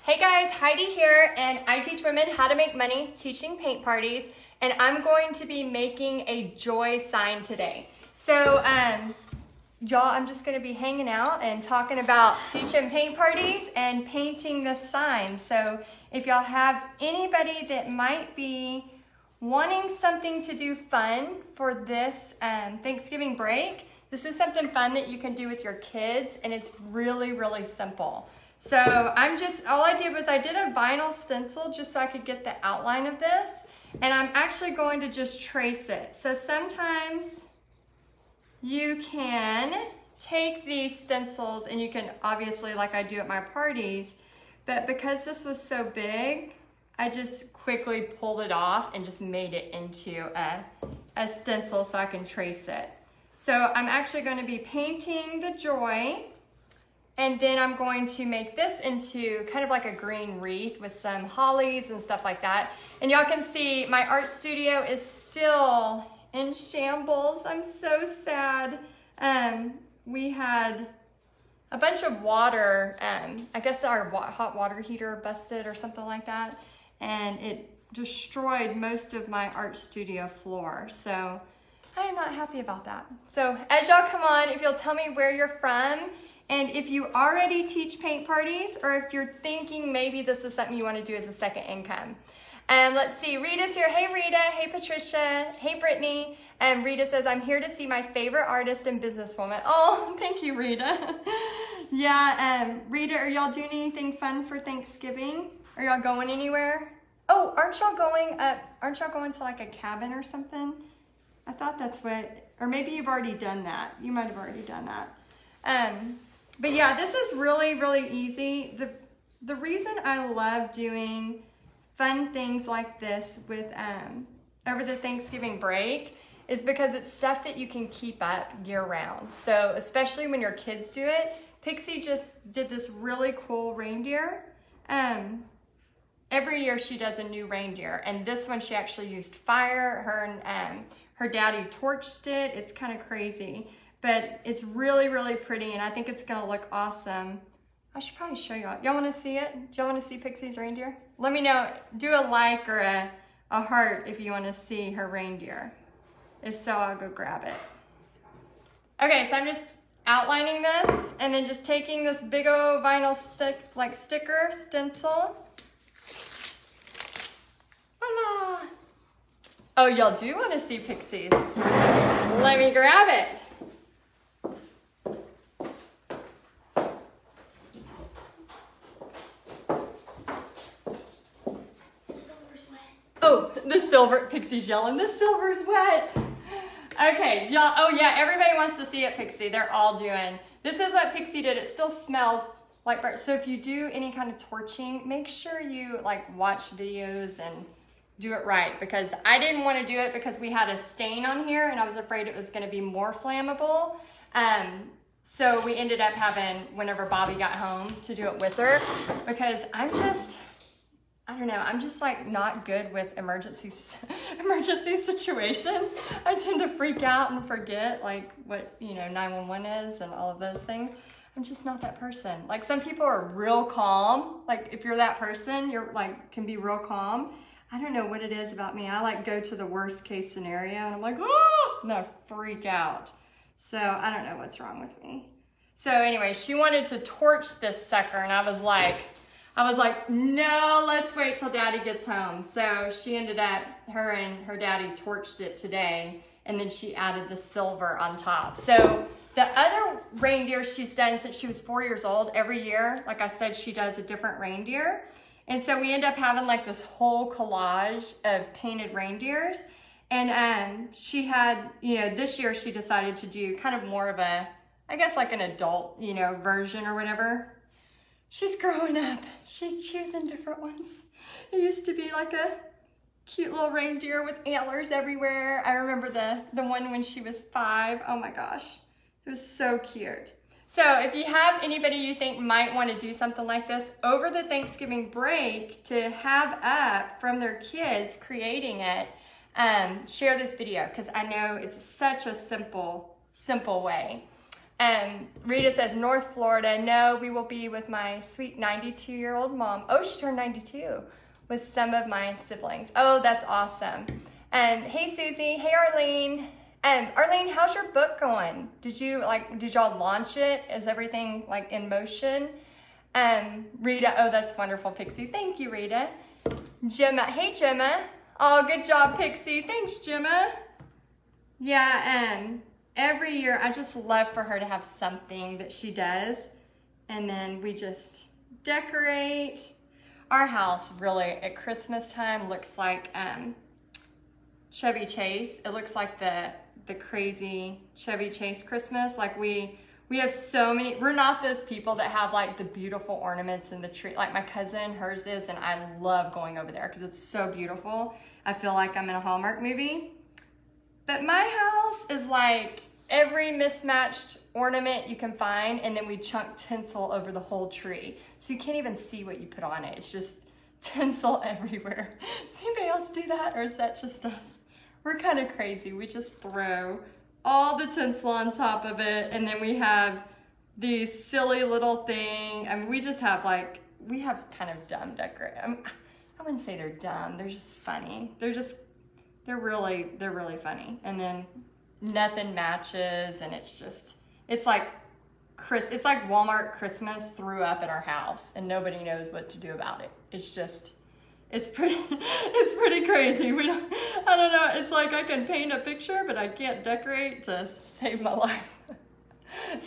Hey guys, Heidi here, and I teach women how to make money teaching paint parties, and I'm going to be making a joy sign today. So, y'all, I'm just gonna be hanging out and talking about teaching paint parties and painting the sign. So if y'all have anybody that might be wanting something to do fun for this Thanksgiving break, this is something fun that you can do with your kids, and it's really, really simple. So all I did was I did a vinyl stencil just so I could get the outline of this, and I'm actually going to just trace it. So sometimes you can take these stencils and you can obviously, like I do at my parties, but because this was so big, I just quickly pulled it off and just made it into a stencil so I can trace it. So I'm actually going to be painting the joy, and then I'm going to make this into kind of like a green wreath with some hollies and stuff like that. And y'all can see my art studio is still in shambles. I'm so sad. We had a bunch of water, I guess our hot water heater busted or something like that, and it destroyed most of my art studio floor. So I am not happy about that. So as y'all come on, if you'll tell me where you're from, and if you already teach paint parties, or if you're thinking maybe this is something you want to do as a second income. Let's see, Rita's here. Hey Rita, hey Patricia, hey Brittany. And Rita says, I'm here to see my favorite artist and businesswoman. Oh, thank you, Rita. Yeah, Rita, are y'all doing anything fun for Thanksgiving? Are y'all going anywhere? Oh, aren't y'all going to like a cabin or something? I thought that's what, or maybe you've already done that. You might have already done that. But yeah, this is really, really easy. The reason I love doing fun things like this with over the Thanksgiving break is because it's stuff that you can keep up year round. So especially when your kids do it. Pixie just did this really cool reindeer. Every year she does a new reindeer, and this one she actually used fire. Her daddy torched it. It's kind of crazy. But it's really, really pretty, and I think it's gonna look awesome. I should probably show y'all. Y'all wanna see it? Do y'all wanna see Pixie's reindeer? Let me know, do a like or a heart if you wanna see her reindeer. If so, I'll go grab it. Okay, so I'm just outlining this, and then just taking this big old vinyl sticker stencil. Voila! Oh, y'all do wanna see Pixie's. Let me grab it. Oh, the silver, Pixie's yelling, the silver's wet. Okay, y'all, oh yeah, everybody wants to see it, Pixie. They're all doing. This is what Pixie did. It still smells like burnt. So if you do any kind of torching, make sure you like watch videos and do it right, because I didn't want to do it because we had a stain on here and I was afraid it was going to be more flammable. So we ended up having, whenever Bobby got home, to do it with her, because I don't know, I'm just like not good with emergency situations. I tend to freak out and forget like what, 911 is and all of those things. I'm just not that person. Like some people are real calm. Like if you're that person, you're like, can be real calm. I don't know what it is about me. I like go to the worst case scenario and I'm like, oh, and I freak out. So I don't know what's wrong with me. So anyway, she wanted to torch this sucker, and I was like, no, let's wait till Daddy gets home. So she ended up, her and her daddy torched it today, and then she added the silver on top. So the other reindeer she's done since she was 4 years old, every year, like I said, she does a different reindeer. And so we end up having like this whole collage of painted reindeers. And she had, this year she decided to do kind of more of a, I guess like an adult, version or whatever. She's growing up. She's choosing different ones. It used to be like a cute little reindeer with antlers everywhere. I remember the one when she was 5. Oh my gosh, it was so cute. So if you have anybody you think might want to do something like this over the Thanksgiving break to have up from their kids creating it, share this video, because I know it's such a simple way. Rita says, North Florida. No, we will be with my sweet 92-year-old mom. Oh, she turned 92 with some of my siblings. Oh, that's awesome. Hey, Susie. Hey, Arlene. Arlene, how's your book going? Did y'all launch it? Is everything like in motion? Rita, oh, that's wonderful, Pixie. Thank you, Rita. Gemma, hey, Gemma. Oh, good job, Pixie. Thanks, Gemma. Yeah, every year, I just love for her to have something that she does. And then we just decorate. Our house really at Christmas time looks like Chevy Chase. It looks like the crazy Chevy Chase Christmas. Like we have so many, we're not those people that have like the beautiful ornaments in the tree. Like my cousin, hers is, and I love going over there because it's so beautiful. I feel like I'm in a Hallmark movie. But my house is like every mismatched ornament you can find, and then we chunk tinsel over the whole tree. So you can't even see what you put on it. It's just tinsel everywhere. Does anybody else do that, or is that just us? We're kind of crazy. We just throw all the tinsel on top of it, and then we have these silly little things. I mean, we just have like, we have kind of dumb decoration. I wouldn't say they're dumb. They're just funny. They're really funny. And then nothing matches, and it's like Walmart Christmas threw up at our house, and nobody knows what to do about it. It's pretty crazy. I don't know. It's like I can paint a picture, but I can't decorate to save my life.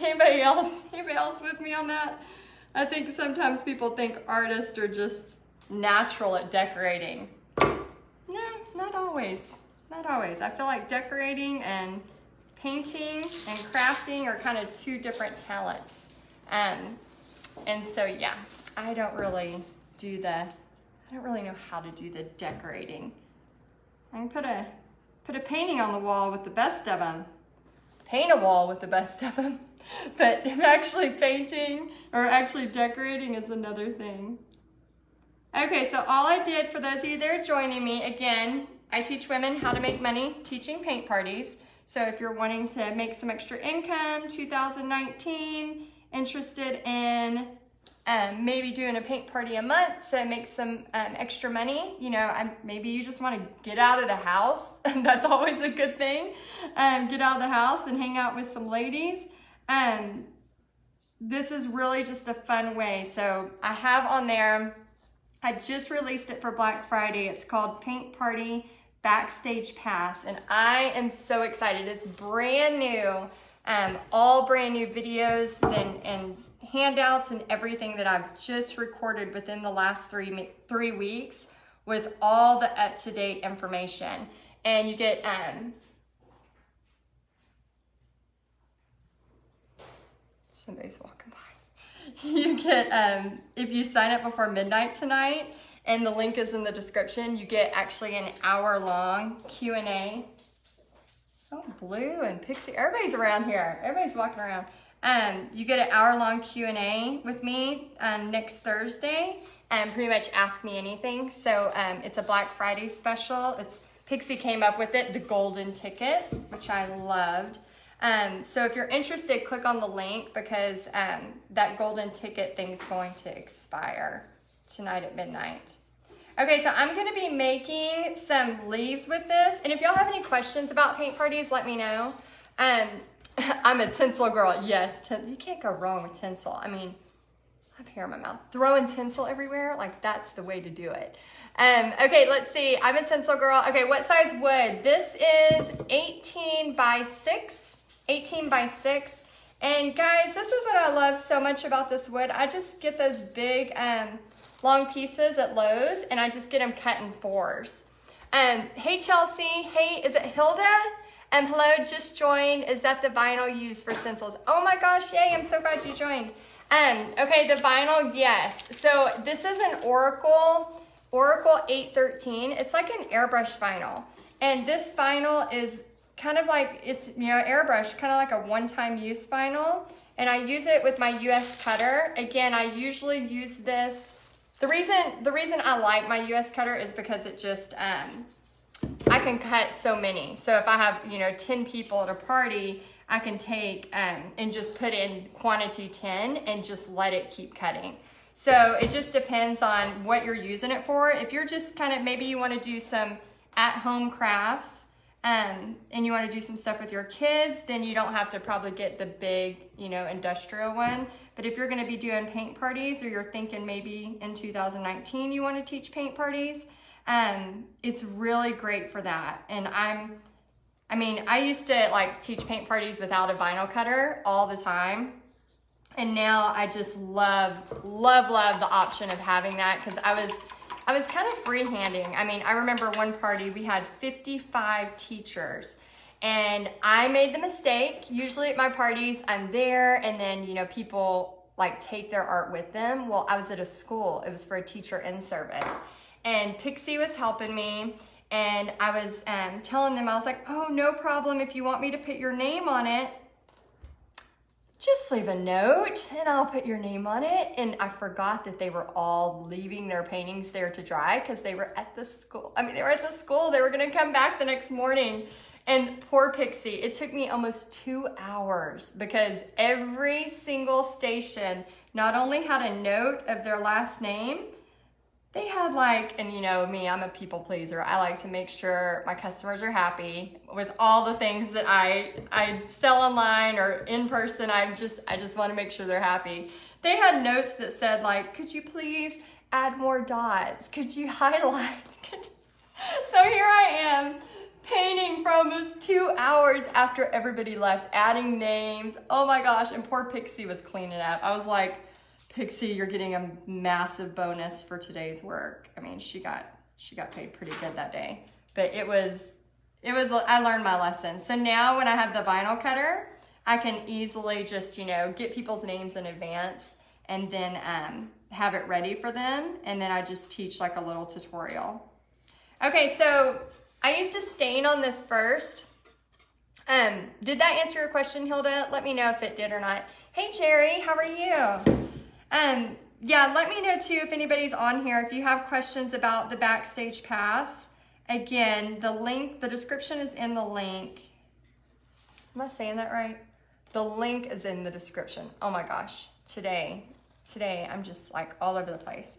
Anybody else with me on that? I think sometimes people think artists are just natural at decorating. No, not always. Not always. I feel like decorating and painting and crafting are kind of two different talents. And so yeah, I don't really know how to do the decorating. I can put a painting on the wall with the best of them. Paint a wall with the best of them. But actually painting or actually decorating is another thing. Okay, so all I did, for those of you that are joining me, again, I teach women how to make money teaching paint parties. So if you're wanting to make some extra income, 2019, interested in maybe doing a paint party a month to make some extra money, you know, maybe you just want to get out of the house. That's always a good thing. Get out of the house and hang out with some ladies. This is really just a fun way. So I have on there, I just released it for Black Friday. It's called Paint Party Backstage Pass, and I am so excited. It's brand new, all brand new videos and handouts and everything that I've just recorded within the last three weeks with all the up-to-date information. And you get somebody's walking by. You get if you sign up before midnight tonight, and the link is in the description, you get actually an hour-long Q&A. Oh, Blue and Pixie, everybody's around here. Everybody's walking around. You get an hour-long Q&A with me next Thursday, and pretty much ask me anything. So it's a Black Friday special. Pixie came up with it, the golden ticket, which I loved. So if you're interested, click on the link, because that golden ticket thing's going to expire tonight at midnight. Okay, so I'm gonna be making some leaves with this, and if y'all have any questions about paint parties, let me know. I'm a tinsel girl, yes, you can't go wrong with tinsel. I mean, I have hair in my mouth. Throwing tinsel everywhere, like that's the way to do it. Okay, let's see, I'm a tinsel girl. Okay, what size wood? This is 18 by 6, 18 by 6. And guys, this is what I love so much about this wood. I just get those big, long pieces at Lowe's, and I just get them cut in 4s. Hey Chelsea, hey, is it Hilda? Hello, just joined. Is that the vinyl used for stencils? Oh my gosh, yay, I'm so glad you joined. Okay, the vinyl, yes. So this is an Oracle 813. It's like an airbrush vinyl. And this vinyl is kind of like, it's, you know, airbrush, kind of like a one-time use vinyl. And I use it with my US cutter. Again, I usually use this. The reason I like my US cutter is because it just, I can cut so many. So if I have, you know, 10 people at a party, I can take and just put in quantity 10 and just let it keep cutting. So it just depends on what you're using it for. If you're just kind of, maybe you want to do some at-home crafts and you want to do some stuff with your kids, then you don't have to probably get the big, you know, industrial one. But if you're going to be doing paint parties, or you're thinking maybe in 2019 you want to teach paint parties, it's really great for that. And I mean, I used to like teach paint parties without a vinyl cutter all the time. And now I just love the option of having that, because I was kind of freehanding. I mean, I remember one party, we had 55 teachers, and I made the mistake. Usually at my parties, I'm there, and then, you know, people like take their art with them. Well, I was at a school. It was for a teacher in service. And Pixie was helping me, and I was telling them, I was like, oh, no problem if you want me to put your name on it. Just leave a note and I'll put your name on it. And I forgot that they were all leaving their paintings there to dry because they were at the school. I mean, they were at the school. They were gonna come back the next morning. And poor Pixie, it took me almost 2 hours because every single station not only had a note of their last name, they had like, and you know me, I'm a people pleaser. I like to make sure my customers are happy with all the things that I sell online or in person. I just want to make sure they're happy. They had notes that said like, could you please add more dots? Could you highlight? So here I am painting for almost 2 hours after everybody left, adding names. Oh my gosh, and poor Pixie was cleaning up. I was like, Pixie, you're getting a massive bonus for today's work. I mean, she got paid pretty good that day. But it was, I learned my lesson. So now when I have the vinyl cutter, I can easily just, you know, get people's names in advance and then have it ready for them. And then I just teach like a little tutorial. Okay, so I used to stain on this first. Did that answer your question, Hilda? Let me know if it did or not. Hey, Jerry, how are you? Yeah, let me know too if anybody's on here, if you have questions about the Backstage Pass. Again, the link, the description is in the link. Am I saying that right? The link is in the description. Oh my gosh, today I'm just like all over the place.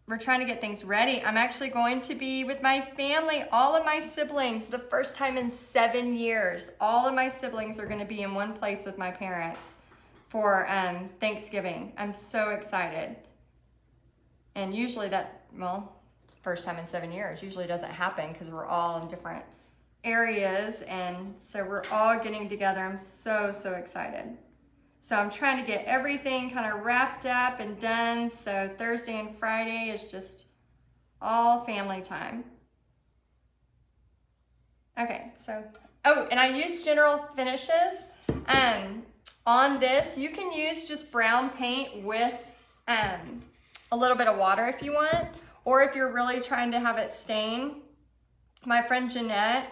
We're trying to get things ready. I'm actually going to be with my family, all of my siblings, the first time in 7 years. All of my siblings are gonna be in one place with my parents for Thanksgiving. I'm so excited. And usually that, well, first time in 7 years, usually doesn't happen because we're all in different areas, and so we're all getting together. I'm so excited. So I'm trying to get everything kind of wrapped up and done, so Thursday and Friday is just all family time. Okay, so, oh, and I use General Finishes. On this, you can use just brown paint with a little bit of water if you want, or if you're really trying to have it stain. My friend Jeanette,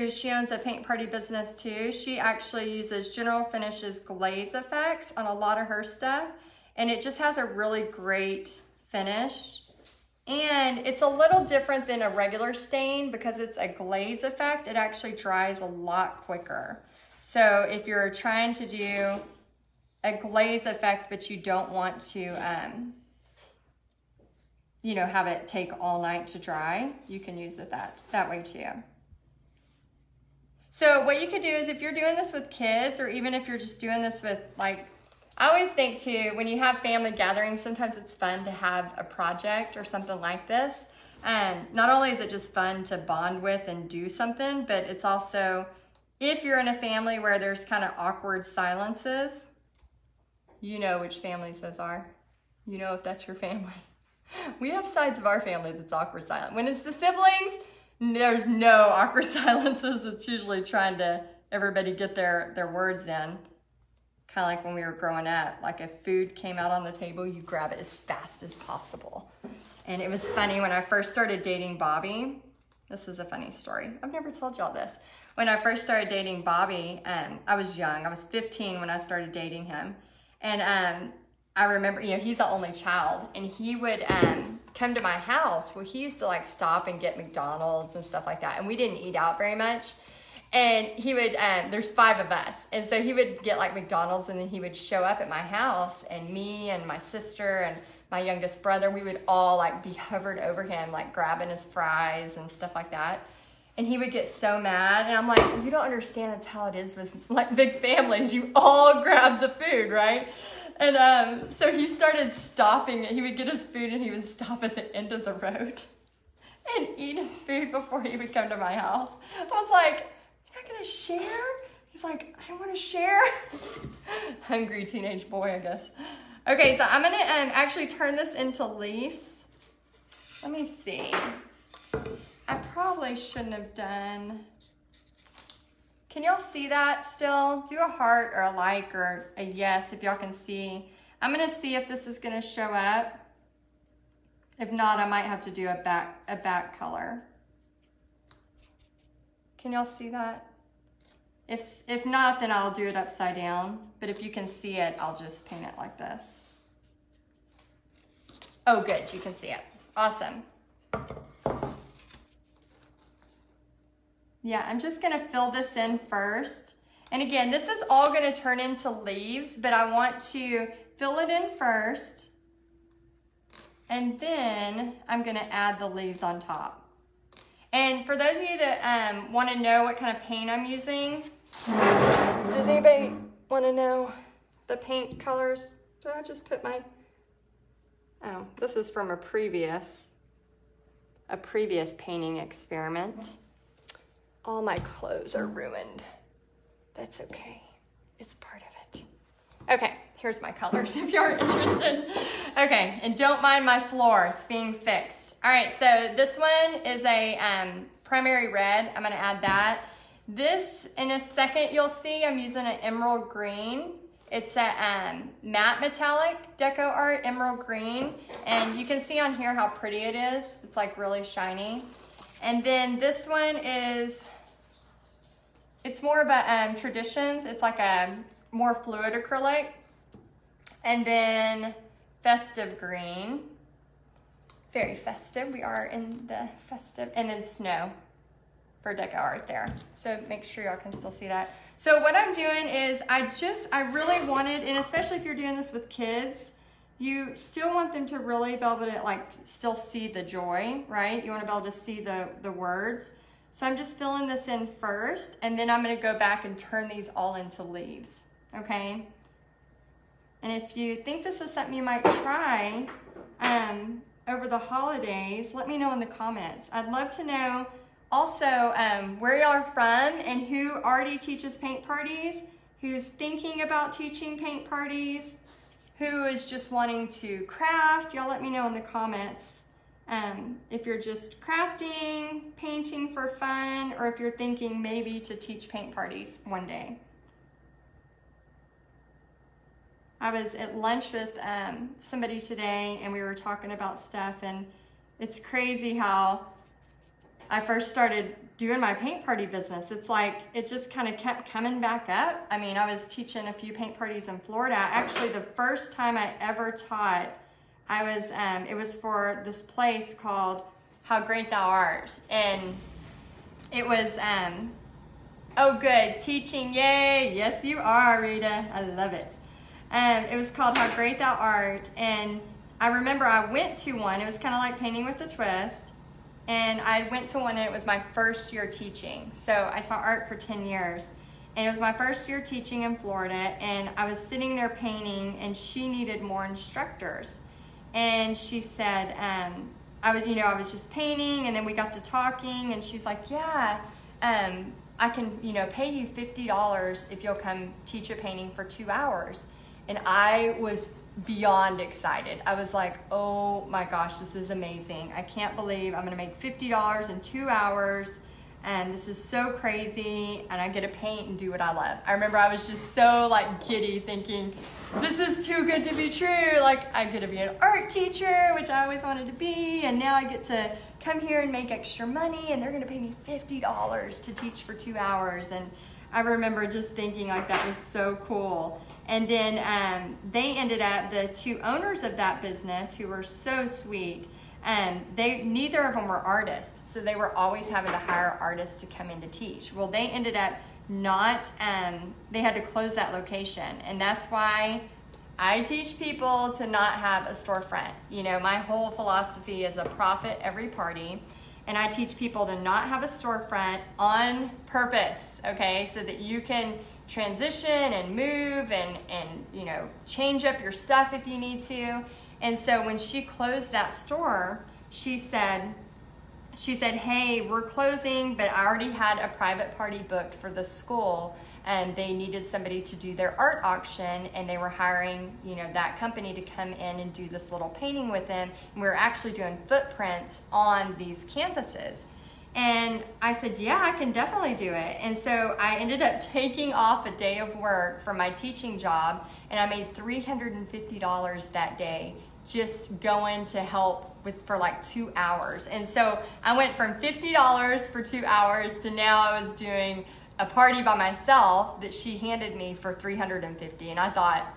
she owns a paint party business too, she actually uses General Finishes glaze effects on a lot of her stuff, and it just has a really great finish. And it's a little different than a regular stain because it's a glaze effect. It actually dries a lot quicker. So if you're trying to do a glaze effect, but you don't want to, you know, have it take all night to dry, you can use it that way too. So what you could do is if you're doing this with kids, or even if you're just doing this with, like, I always think too, when you have family gatherings, sometimes it's fun to have a project or something like this. Not only is it just fun to bond with and do something, but it's also, if you're in a family where there's kind of awkward silences, you know which families those are. You know if that's your family. We have sides of our family that's awkward silent. When it's the siblings, there's no awkward silences. It's usually trying to, everybody get their words in. Kind of like when we were growing up. Like if food came out on the table, you grab it as fast as possible. And it was funny when I first started dating Bobby. This is a funny story. I've never told y'all this. When I first started dating Bobby, I was young. I was 15 when I started dating him. And I remember, you know, he's the only child, and he would come to my house. Well, he used to like stop and get McDonald's and stuff like that, and we didn't eat out very much. And he would, there's 5 of us. And so he would get like McDonald's, and then he would show up at my house, and me and my sister and my youngest brother, we would all like be hovered over him, like grabbing his fries and stuff like that. And he would get so mad. And I'm like, you don't understand, that's how it is with like big families. You all grab the food, right? And so he started stopping. He would get his food and he would stop at the end of the road and eat his food before he would come to my house. I was like, you're not gonna share? He's like, I want to share. Hungry teenage boy, I guess. Okay, so I'm gonna actually turn this into leaves. Let me see. I probably shouldn't have done. Can y'all see that still? Do a heart or a like or a yes if y'all can see. I'm gonna see if this is gonna show up. If not, I might have to do a back color. Can y'all see that? If not, then I'll do it upside down. But if you can see it, I'll just paint it like this. Oh, good, you can see it. Awesome. Yeah, I'm just gonna fill this in first. And again, this is all gonna turn into leaves, but I want to fill it in first. And then I'm gonna add the leaves on top. And for those of you that wanna know what kind of paint I'm using, does anybody wanna know the paint colors? Did I just put my, oh, this is from a previous painting experiment. All my clothes are ruined. That's okay. It's part of it. Okay, here's my colors if you're interested. Okay, and don't mind my floor. It's being fixed. All right, so this one is a primary red. I'm gonna add that. This, in a second, you'll see I'm using an emerald green. It's a matte metallic Deco Art emerald green. And you can see on here how pretty it is. It's like really shiny. And then this one is, it's more of a Traditions. It's like a more fluid acrylic. And then festive green. Very festive. We are in the festive. And then snow for Deco Art there. So make sure y'all can still see that. So what I'm doing is I really wanted, and especially if you're doing this with kids, you still want them to really be able to like still see the joy, right? You want to be able to see the words. So I'm just filling this in first, and then I'm gonna go back and turn these all into leaves, okay? And if you think this is something you might try over the holidays, let me know in the comments. I'd love to know also where y'all are from and who already teaches paint parties, who's thinking about teaching paint parties, who is just wanting to craft. Y'all let me know in the comments if you're just crafting, painting for fun, or if you're thinking maybe to teach paint parties one day. I was at lunch with somebody today, and we were talking about stuff, and it's crazy how I first started doing my paint party business. It's like it just kind of kept coming back up. I mean, I was teaching a few paint parties in Florida. Actually, the first time I ever taught, it was for this place called How Great Thou Art. And it was, oh good, teaching, yay, yes you are, Rita, I love it. It was called How Great Thou Art. And I remember I went to one, it was kind of like Painting with a Twist. And I went to one and it was my first year teaching. So I taught art for 10 years. And it was my first year teaching in Florida, and I was sitting there painting, and she needed more instructors. And she said, I was just painting, and then we got to talking, and she's like, yeah, I can, pay you $50 if you'll come teach a painting for 2 hours. And I was beyond excited. I was like, oh my gosh, this is amazing. I can't believe I'm gonna make $50 in 2 hours, and this is so crazy, and I get to paint and do what I love. I remember I was just so like giddy thinking, this is too good to be true. Like I get to be an art teacher, which I always wanted to be, and now I get to come here and make extra money, and they're gonna pay me $50 to teach for 2 hours. And I remember just thinking like that was so cool. And then they ended up, the two owners of that business, who were so sweet, neither of them were artists, so they were always having to hire artists to come in to teach. Well, they ended up not, they had to close that location, and that's why I teach people to not have a storefront. You know, my whole philosophy is a profit every party, and I teach people to not have a storefront on purpose, okay, so that you can transition and move and you know, change up your stuff if you need to. And so when she closed that store, she said, hey, we're closing, but I already had a private party booked for the school, and they needed somebody to do their art auction, and they were hiring, you know, that company to come in and do this little painting with them. And we were actually doing footprints on these canvases. And I said, yeah, I can definitely do it. And so I ended up taking off a day of work from my teaching job, and I made $350 that day just going to help for like 2 hours. And so I went from $50 for 2 hours to now I was doing a party by myself that she handed me for $350. And I thought,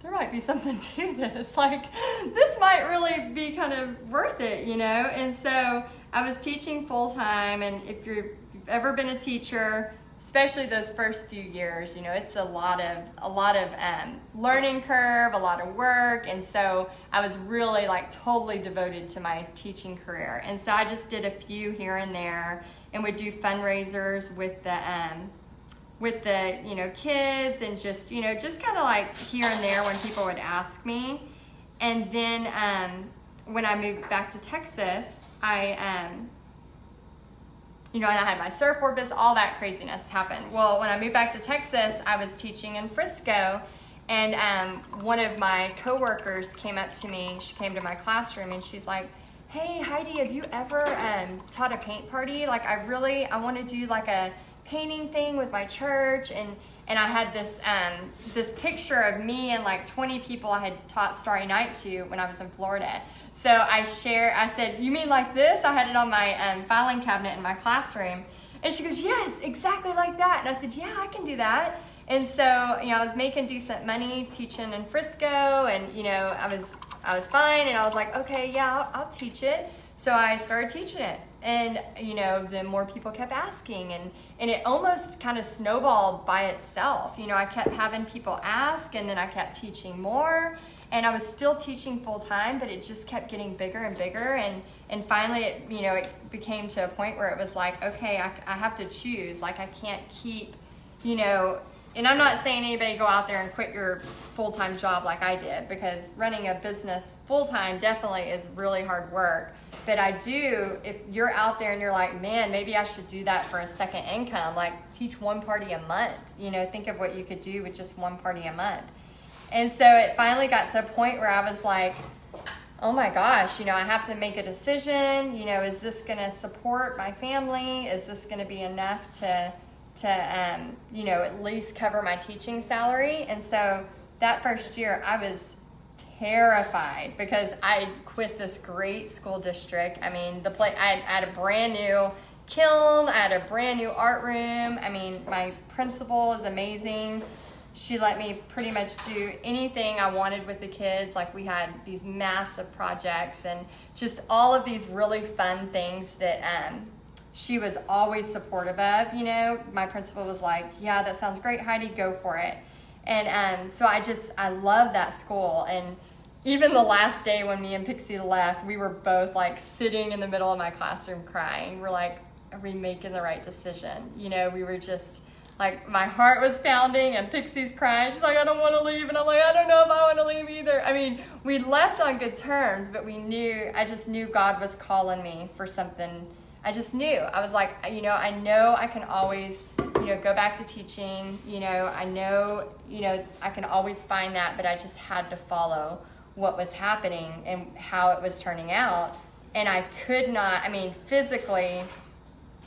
there might be something to this. Like, this might really be kind of worth it, you know? And so I was teaching full time, and if you've ever been a teacher, especially those first few years, you know, it's a lot of learning curve, a lot of work, and so I was really like totally devoted to my teaching career. And so I just did a few here and there, and would do fundraisers with the you know, kids, and just, you know, just kind of like here and there when people would ask me. And then when I moved back to Texas, you know, and I had my surfboard business, all that craziness happened. Well, when I moved back to Texas, I was teaching in Frisco, and one of my coworkers came up to me. She came to my classroom, and she's like, hey, Heidi, have you ever taught a paint party? Like, I want to do like a painting thing with my church. And I had this picture of me and like 20 people I had taught Starry Night to when I was in Florida. So I said, you mean like this? I had it on my filing cabinet in my classroom. And she goes, yes, exactly like that. And I said, yeah, I can do that. And so, you know, I was making decent money teaching in Frisco, and, you know, I was fine, and I was like, okay, yeah, I'll teach it. So I started teaching it. And, you know, then more people kept asking, and it almost kind of snowballed by itself. You know, I kept having people ask, and then I kept teaching more. And I was still teaching full time, but it just kept getting bigger and bigger. And finally, it became to a point where it was like, okay, I have to choose. Like, I can't keep, you know, and I'm not saying anybody go out there and quit your full-time job like I did, because running a business full-time definitely is really hard work. But I do, if you're out there and you're like, man, maybe I should do that for a second income, like teach one party a month. You know, think of what you could do with just one party a month. And so it finally got to a point where I was like, oh my gosh, you know, I have to make a decision. You know, is this going to support my family? Is this going to be enough to you know, at least cover my teaching salary? And so that first year I was terrified, because I quit this great school district. I mean, I had a brand new kiln, I had a brand new art room. I mean, my principal is amazing. She let me pretty much do anything I wanted with the kids. Like, we had these massive projects and just all of these really fun things that she was always supportive of. You know, my principal was like, yeah, that sounds great, Heidi, go for it. And so I love that school. And even the last day when me and Pixie left, we were both like sitting in the middle of my classroom crying. We're like, are we making the right decision? You know, we were just like, my heart was pounding, and Pixie's crying. She's like, I don't want to leave. And I'm like, I don't know if I want to leave either. I mean, we left on good terms, but I just knew God was calling me for something. I just knew. I was like, you know I can always, you know, go back to teaching. You know, I know, you know, I can always find that, but I just had to follow what was happening and how it was turning out. And I could not, I mean, physically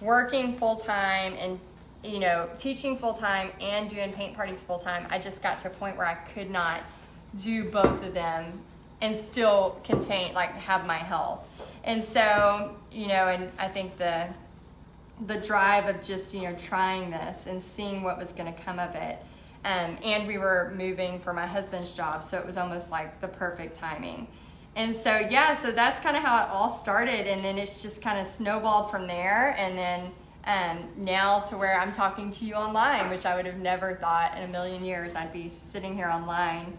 working full-time and, you know, teaching full-time and doing paint parties full-time, I just got to a point where I could not do both of them and still have my health. And so, you know, and I think the drive of just, you know, trying this and seeing what was going to come of it And we were moving for my husband's job, so it was almost like the perfect timing. And so, yeah, so that's kind of how it all started, and then it's just kind of snowballed from there, and then now to where I'm talking to you online, which I would have never thought in a million years I'd be sitting here online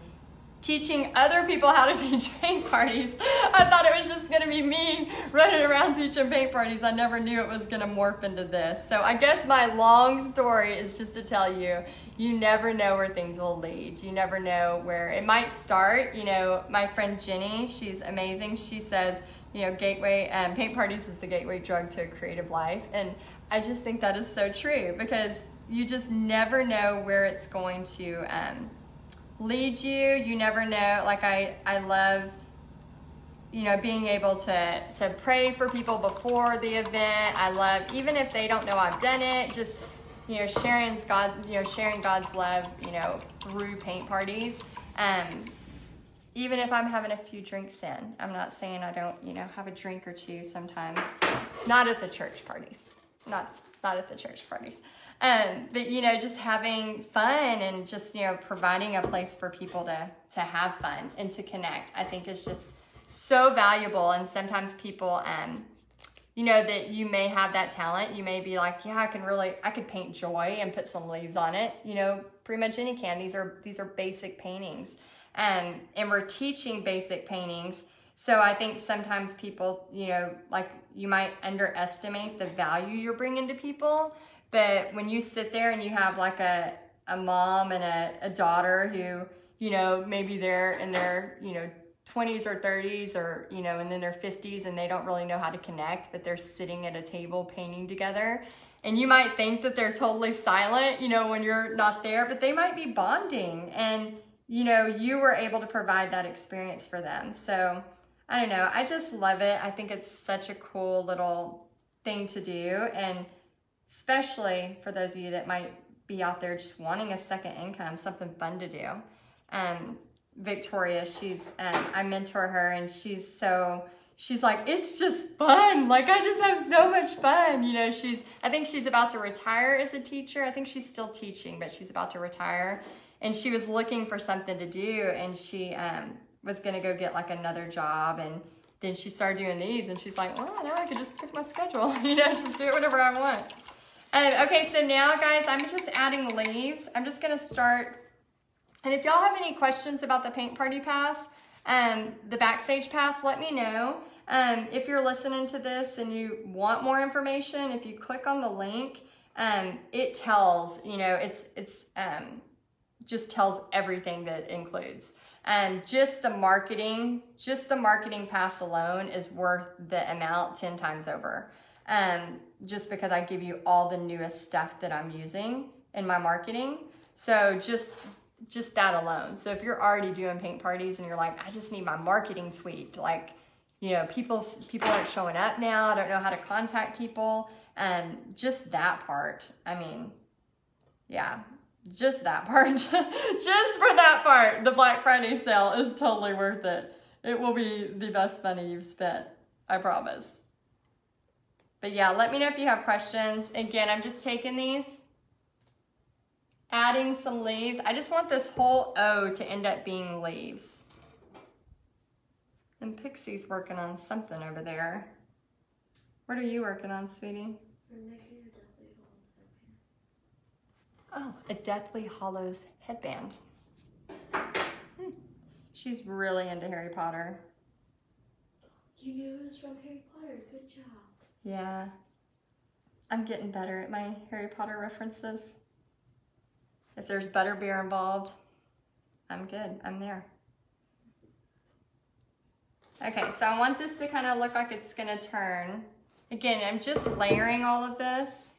teaching other people how to teach paint parties. I thought it was just gonna be me running around teaching paint parties. I never knew it was gonna morph into this. So I guess my long story is just to tell you, you never know where things will lead. You never know where it might start. You know, my friend Jenny, she's amazing. She says, you know, paint parties is the gateway drug to a creative life. And I just think that is so true, because you just never know where it's going to lead you. You never know. Like I love, you know, being able to pray for people before the event. I love, even if they don't know I've done it, just, you know, sharing God's love, you know, through paint parties. Even if I'm having a few drinks in, I'm not saying I don't, you know, have a drink or two sometimes. Not at the church parties. Not at the church parties. But, you know, just having fun and just, you know, providing a place for people to have fun and to connect, I think is just so valuable. And sometimes people, you know, that you may have that talent. You may be like, yeah, I could paint joy and put some leaves on it. You know, pretty much any can. These are basic paintings. And we're teaching basic paintings. So I think sometimes people, you know, like you might underestimate the value you're bringing to people. But when you sit there and you have like a mom and a daughter who, you know, maybe they're in their, you know, 20s or 30s or, you know, and then their 50s, and they don't really know how to connect, but they're sitting at a table painting together. And you might think that they're totally silent, you know, when you're not there, but they might be bonding. And, you know, you were able to provide that experience for them. So I don't know. I just love it. I think it's such a cool little thing to do. And especially for those of you that might be out there just wanting a second income, something fun to do. Victoria, I mentor her, and she's like, it's just fun. Like, I just have so much fun. You know, I think she's about to retire as a teacher. I think she's still teaching, but she's about to retire. And she was looking for something to do, and she was gonna go get like another job, and then she started doing these, and she's like, well, now I can just pick my schedule, you know, just do it whenever I want. Okay, so now guys, I'm just adding leaves. I'm just gonna start, and if y'all have any questions about the paint party pass, the backstage pass, let me know. If you're listening to this and you want more information, if you click on the link, it tells, you know, it's just tells everything that it includes. Just the marketing pass alone is worth the amount 10 times over. Just because I give you all the newest stuff that I'm using in my marketing. So just that alone. So if you're already doing paint parties and you're like, I just need my marketing tweaked, like, you know, people aren't showing up now, I don't know how to contact people, just that part, I mean, yeah, just that part, just for that part, the Black Friday sale is totally worth it. It will be the best money you've spent, I promise. But yeah, let me know if you have questions. Again, I'm just taking these, adding some leaves. I just want this whole O to end up being leaves. And Pixie's working on something over there. What are you working on, sweetie? I'm making a Deathly Hallows headband. Oh, a Deathly Hallows headband. She's really into Harry Potter. You knew it was from Harry Potter. Good job. Yeah. I'm getting better at my Harry Potter references. If there's butterbeer involved, I'm good. I'm there. Okay, so I want this to kind of look like it's gonna turn. Again, I'm just layering all of this.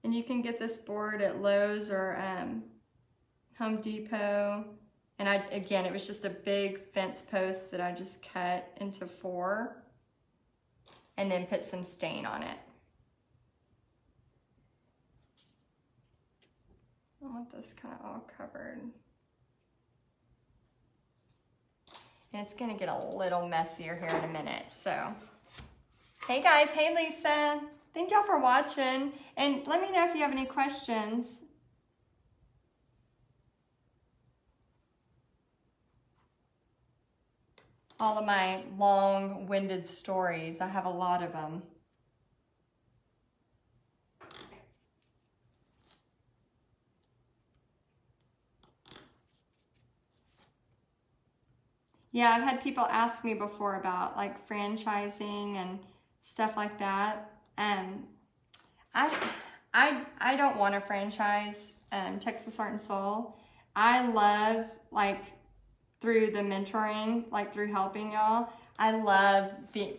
And you can get this board at Lowe's or Home Depot. And again, it was just a big fence post that I just cut into 4 and then put some stain on it. I want this kind of all covered. And it's gonna get a little messier here in a minute, so. Hey guys, hey Lisa. Thank y'all for watching. And let me know if you have any questions. all of my long-winded stories. I have a lot of them. Yeah, I've had people ask me before about like franchising and stuff like that. I don't want to franchise Texas Art and Soul. I love, like, through the mentoring, like through helping y'all, I love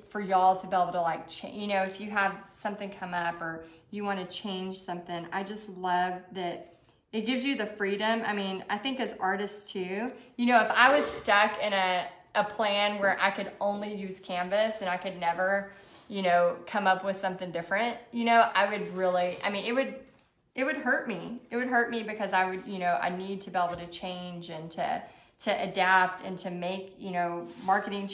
for y'all to be able to like, you know, if you have something come up or you want to change something, I just love that it gives you the freedom. I mean, I think as artists too, you know, if I was stuck in a plan where I could only use canvas and I could never, you know, come up with something different, you know, I would really, I mean, it would hurt me. It would hurt me because I would, you know, I need to be able to change and to adapt and to make, you know, marketing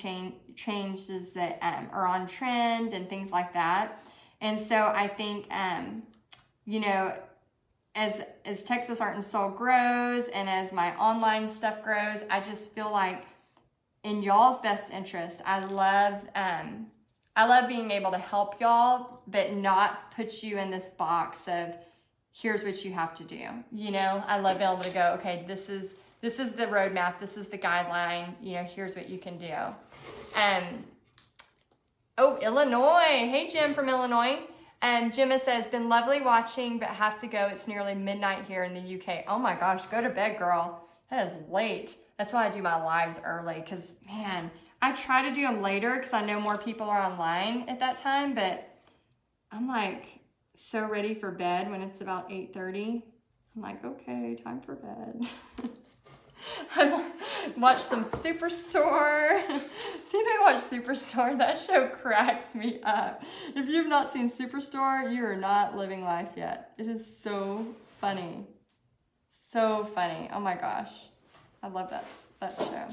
changes that are on trend and things like that. And so I think, you know, as Texas Art and Soul grows and as my online stuff grows, I just feel like in y'all's best interest, I love being able to help y'all, but not put you in this box of here's what you have to do. You know, I love being able to go, okay, this is the roadmap, this is the guideline, you know, here's what you can do. Oh, Illinois. Hey, Jim from Illinois. Gemma says, been lovely watching, but have to go. It's nearly midnight here in the UK. Oh my gosh, go to bed, girl. That is late. That's why I do my lives early, because, man, I try to do them later because I know more people are online at that time, but I'm like so ready for bed when it's about 8:30. I'm like, okay, time for bed. Watch some Superstore. See if I watch Superstore. That show cracks me up. If you've not seen Superstore, you are not living life yet. It is so funny. So funny. Oh my gosh. I love that show.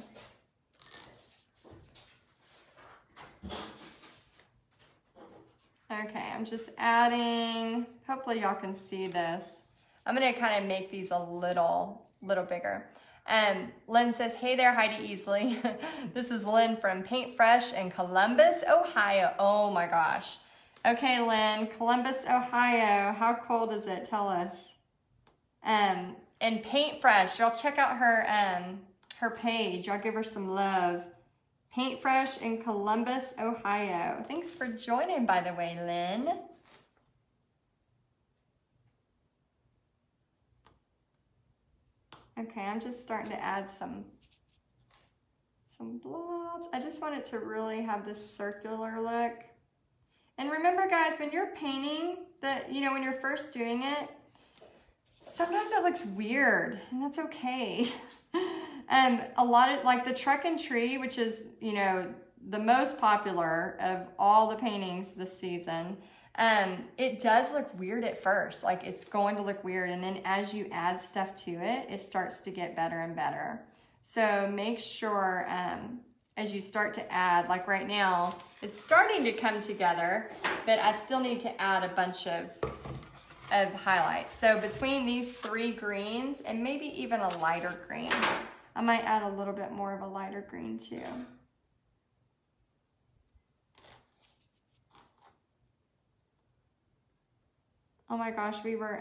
Okay, I'm just adding, hopefully y'all can see this. I'm gonna kind of make these a little bigger. Lynn says, hey there, Heidi Easley. This is Lynn from Paint Fresh in Columbus, Ohio. Oh my gosh. Okay, Lynn, Columbus, Ohio. How cold is it? Tell us. And Paint Fresh, y'all check out her page. Y'all give her some love. Paint Fresh in Columbus, Ohio. Thanks for joining, by the way, Lynn. Okay, I'm just starting to add some blobs. I just want it to really have this circular look. And remember, guys, when you're painting, when you're first doing it, sometimes it looks weird, and that's okay. A lot of, like the truck and tree, which is, you know, the most popular of all the paintings this season, it does look weird at first. Like, it's going to look weird, and then as you add stuff to it, it starts to get better and better. So make sure as you start to add, like right now, it's starting to come together, but I still need to add a bunch of highlights. So between these three greens and maybe even a lighter green, I might add a little bit more of a lighter green too. Oh my gosh, we were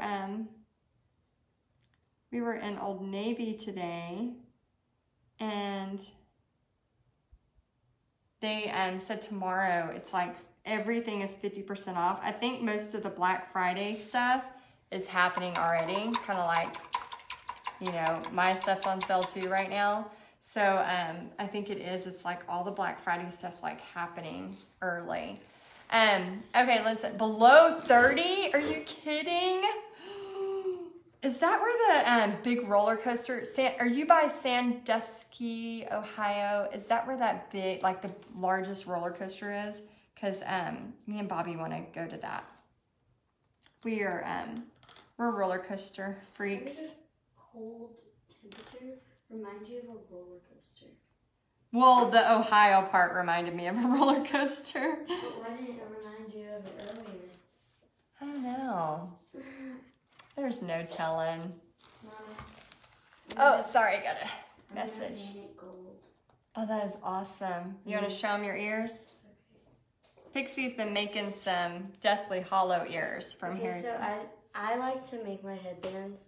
in Old Navy today, and they said tomorrow it's like everything is 50% off. I think most of the Black Friday stuff is happening already, kind of like, you know, my stuff's on sale too right now. So I think it is. It's like all the Black Friday stuff's like happening early. Okay, let's say below 30. Are you kidding? Is that where the big roller coaster? Are you by Sandusky, Ohio? Is that where that big, like the largest roller coaster is? Because me and Bobby want to go to that. We're roller coaster freaks. Cold temperature remind you of a roller coaster? Well, the Ohio part reminded me of a roller coaster. But why didn't it remind you of it earlier? I don't know. There's no telling. Mama, Oh, sorry, I got a message. Gold. Oh, that is awesome. You want to show them your ears? Pixie's been making some Deathly Hollow ears from here. So I like to make my headbands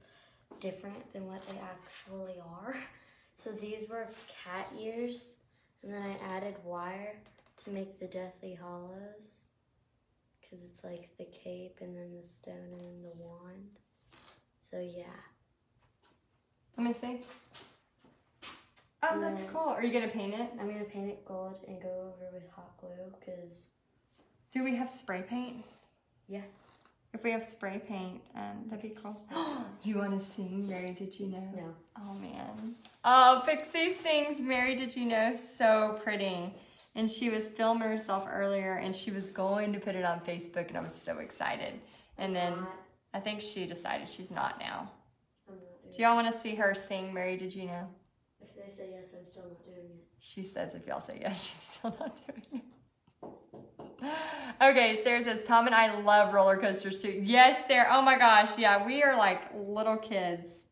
different than what they actually are. So these were cat ears, and then I added wire to make the Deathly Hollows, because it's like the cape and then the stone and then the wand. So yeah. Let me see. Oh, that's cool. Are you going to paint it? I'm going to paint it gold and go over with hot glue, because... Do we have spray paint? Yeah. If we have spray paint, that'd be cool. Do you want to sing Mary Did You Know? No. Oh, man. Oh, Pixie sings Mary Did You Know so pretty. And she was filming herself earlier, and she was going to put it on Facebook, and I was so excited. And then I think she decided she's not now. I'm not doing Do y'all want to see her sing Mary Did You Know? it. If they say yes, I'm still not doing it. She says if y'all say yes, she's still not doing it. Okay, Sarah says, Tom and I love roller coasters too. Yes, Sarah. Oh my gosh. Yeah, we are like little kids.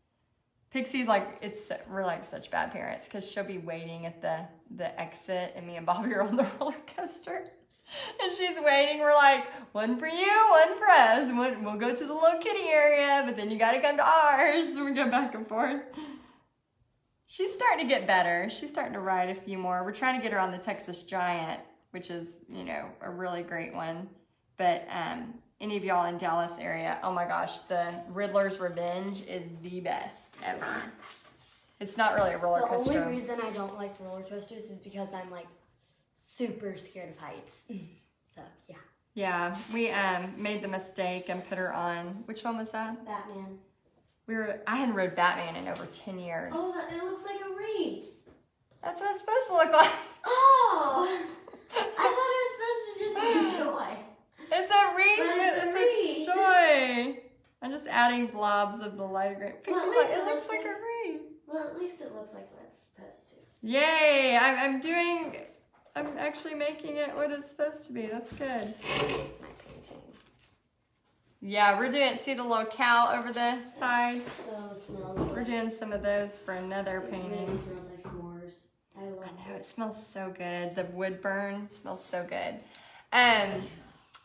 Pixie's like, we're like such bad parents because she'll be waiting at the exit and me and Bobby are on the roller coaster. And she's waiting. We're like, one for you, one for us. We'll go to the little kiddie area, but then you got to come to ours. And we go back and forth. She's starting to get better. She's starting to ride a few more. We're trying to get her on the Texas Giant, which is, you know, a really great one. But any of y'all in Dallas area, oh my gosh, the Riddler's Revenge is the best ever. It's not really a roller coaster. The only reason I don't like roller coasters is because I'm like super scared of heights. So, yeah. Yeah, we made the mistake and put her on, which one was that? Batman. I hadn't rode Batman in over 10 years. Oh, it looks like a wreath. That's what it's supposed to look like. Oh! I thought it was supposed to just be joy. It's a wreath. But it's a wreath. Joy. I'm just adding blobs of the lighter green. Well, It looks like a wreath. Well, at least it looks like what it's supposed to. Yay! I'm actually making it what it's supposed to be. That's good. My painting. Yeah, we're doing. See the little cow over the side. So smells. We're doing some of those for another painting. It really smells like s'mores. I know it smells so good. The wood burn smells so good.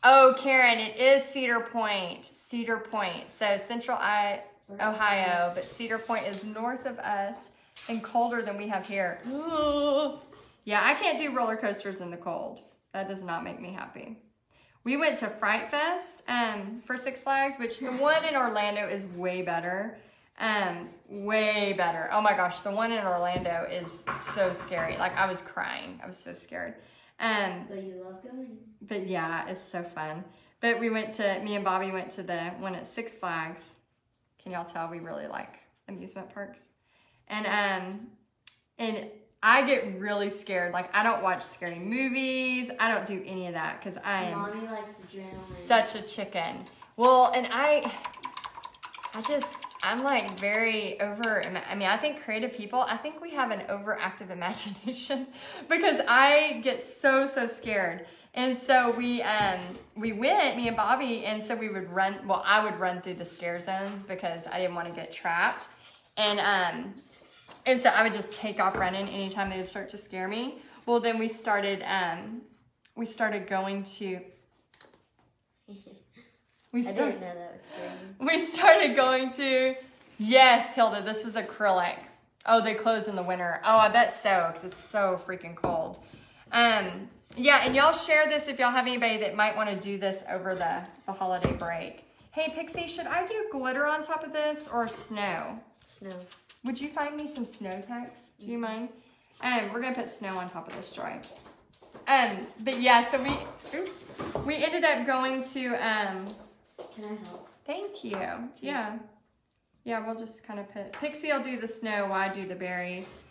Oh, Karen, it is Cedar Point. Cedar Point. So Central Ohio, but Cedar Point is north of us and colder than we have here. Yeah, I can't do roller coasters in the cold. That does not make me happy. We went to Fright Fest for Six Flags, which the one in Orlando is way better. Way better. Oh my gosh, the one in Orlando is so scary. Like, I was crying. I was so scared. But you love going. But yeah, it's so fun. But me and Bobby went to the one at Six Flags. Can y'all tell we really like amusement parks? And I get really scared. Like, I don't watch scary movies. I don't do any of that because I am Mommy likes adrenaline. such a chicken. Well, and I'm like very I think creative people, I think we have an overactive imagination because I get so scared. And so we went, me and Bobby, and so we would run, well, I would run through the scare zones because I didn't want to get trapped. And so I would just take off running anytime they would start to scare me. Well, then we started going to, I didn't know that was scary. we started going to, yes, Hilda, this is acrylic. Oh, they close in the winter. Oh, I bet so, because it's so freaking cold. Yeah, and y'all share this if y'all have anybody that might want to do this over the holiday break. Hey, Pixie, should I do glitter on top of this or snow? Snow. Would you find me some snow text? Do you mind? We're going to put snow on top of this, Joy. But yeah, so we ended up going to, Can I help? Thank you. Yeah. Yeah, we'll just kind of Pixie will do the snow while I do the berries.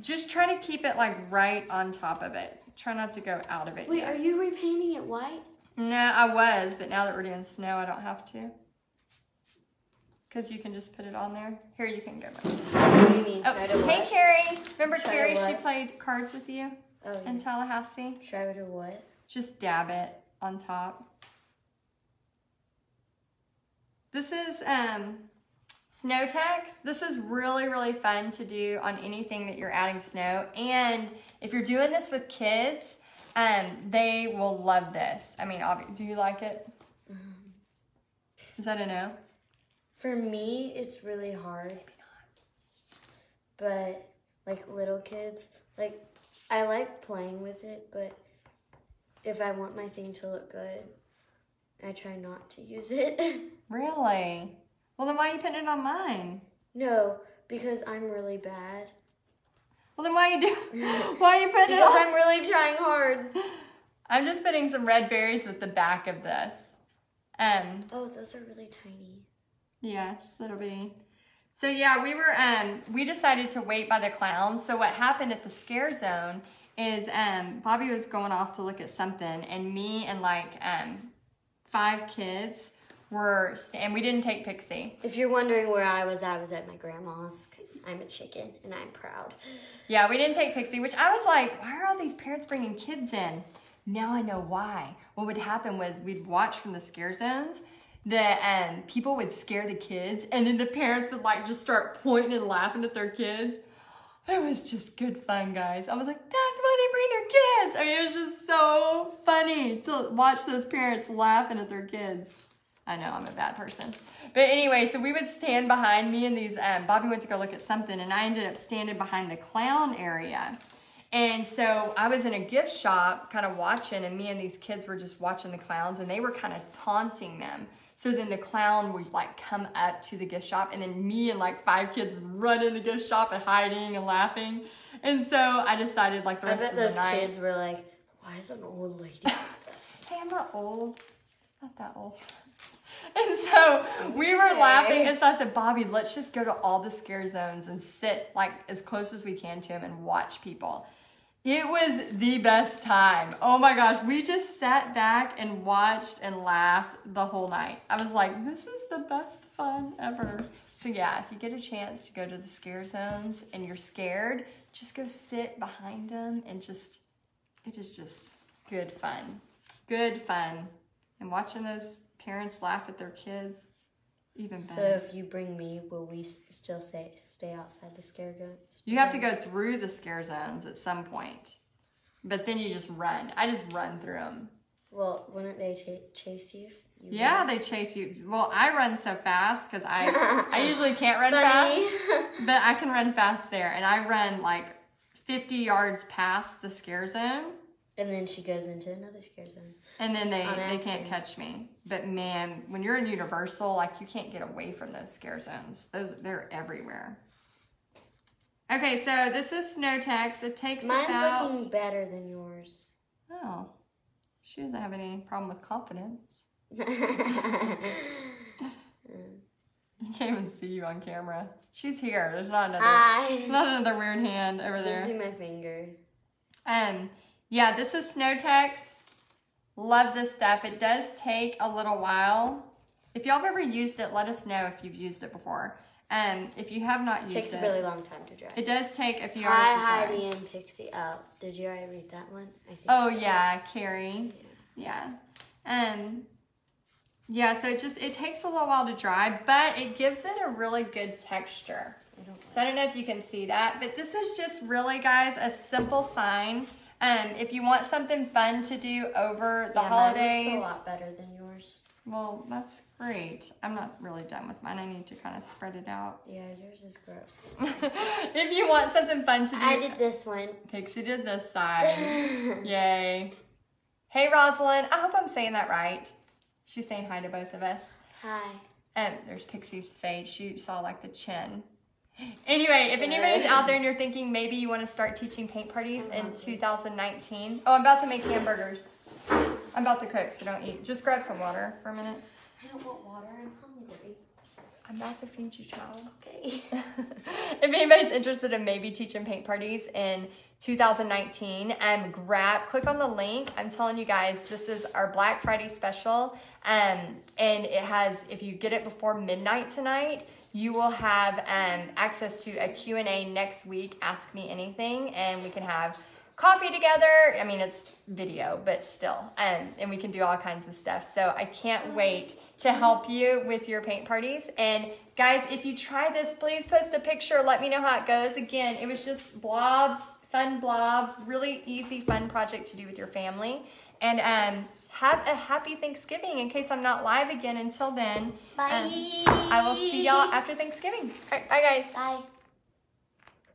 Just try to keep it like right on top of it. Try not to go out of it Wait, yet. are you repainting it white? No, I was, but now that we're doing snow, I don't have to. Because you can just put it on there. Here, you can go. What do you mean? Oh, hey, Carrie. Remember Try Carrie? to She what? played cards with you in Tallahassee. Try to what? Just dab it on top. This is snow techs. This is really, really fun to do on anything that you're adding snow. And if you're doing this with kids, they will love this. I mean, do you like it? Is that a no? For me, it's really hard. Maybe not. But like little kids, like I like playing with it, but if I want my thing to look good, I try not to use it. Really? Well, then why are you putting it on mine? No, because I'm really bad. Well, then why are you putting it Because on? I'm really trying hard. I'm just putting some red berries with the back of this. Oh, those are really tiny. Yeah, just a little bitty. So yeah, we decided to wait by the clowns. So what happened at the scare zone is Bobby was going off to look at something, and me and like 5 kids and we didn't take Pixie. If you're wondering where I was at my grandma's because I'm a chicken and I'm proud. Yeah, we didn't take Pixie, which I was like, why are all these parents bringing kids in? Now I know why. What would happen was we'd watch from the scare zones. The people would scare the kids, and then the parents would like just start pointing and laughing at their kids. It was just good fun, guys. I was like, that's why they bring their kids. I mean, it was just so funny to watch those parents laughing at their kids. I know, I'm a bad person. But anyway, so we would stand behind me and these, Bobby went to go look at something, and I ended up standing behind the clown area. And so I was in a gift shop kind of watching, and me and these kids were just watching the clowns, and they were kind of taunting them. So then the clown would like come up to the gift shop, and then me and like 5 kids would run in the gift shop and hiding and laughing. And so I decided like the rest of the night. I bet those kids were like, why is an old lady like this? Hey, I'm not old. Not that old. And so we were laughing, and so I said, Bobby, let's just go to all the scare zones and sit like as close as we can to them and watch people. It was the best time. Oh my gosh, we just sat back and watched and laughed the whole night. I was like, this is the best fun ever. So yeah, if you get a chance to go to the scare zones and you're scared, just go sit behind them and it is just good fun. Good fun. And watching those parents laugh at their kids, even better. So if you bring me, will we still stay outside the scare zones? You have to go through the scare zones at some point. But then you just run. I just run through them. Well, wouldn't they chase you? Yeah, they chase you. Well, I run so fast because I usually can't run fast. But I can run fast there. And I run like 50 yards past the scare zone. And then she goes into another scare zone. And then they can't catch me. But man, when you're in Universal, like you can't get away from those scare zones. They're everywhere. Okay, so this is Snow Tex. It takes Mine's about... looking better than yours. Oh. She doesn't have any problem with confidence. You can't even see you on camera. She's here. There's not another... Hi. There's not another weird hand over there. I can see my finger. Yeah, this is Snow Tex. Love this stuff. It does take a little while. If y'all have ever used it, let us know if you've used it before. If you have not used it. Takes a really long time to dry. It does take a few hours Hi, to dry. Heidi and Pixie. Oh, did you already read that one? I think Oh, so. yeah, Carrie. Yeah. Yeah, so it takes a little while to dry, but it gives it a really good texture. So I don't know if you can see that, but this is just really, guys, a simple sign. If you want something fun to do over the holidays. Mine looks a lot better than yours. Well, that's great. I'm not really done with mine. I need to kind of spread it out. Yeah, yours is gross. If you want something fun to do. I did this one. Pixie did this side. Yay. Hey, Rosalind. I hope I'm saying that right. She's saying hi to both of us. Hi. There's Pixie's face. She saw like the chin. Anyway, if anybody's out there and you're thinking maybe you want to start teaching paint parties in 2019. Oh, I'm about to make hamburgers. I'm about to cook, so don't eat. Just grab some water for a minute. I don't want water. I'm hungry. I'm about to feed you, child. Okay. If anybody's interested in maybe teaching paint parties in 2019, click on the link. I'm telling you guys, this is our Black Friday special. And it has, if you get it before midnight tonight, you will have access to a Q&A next week, Ask Me Anything, and we can have coffee together. I mean, it's video, but still. And we can do all kinds of stuff. So I can't wait to help you with your paint parties. And guys, if you try this, please post a picture. Let me know how it goes. Again, it was just blobs, fun blobs, really easy, fun project to do with your family. And have a happy Thanksgiving in case I'm not live again. Until then, Bye. I will see y'all after Thanksgiving. All right, bye guys. Bye.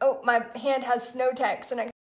Oh, my hand has snow text and I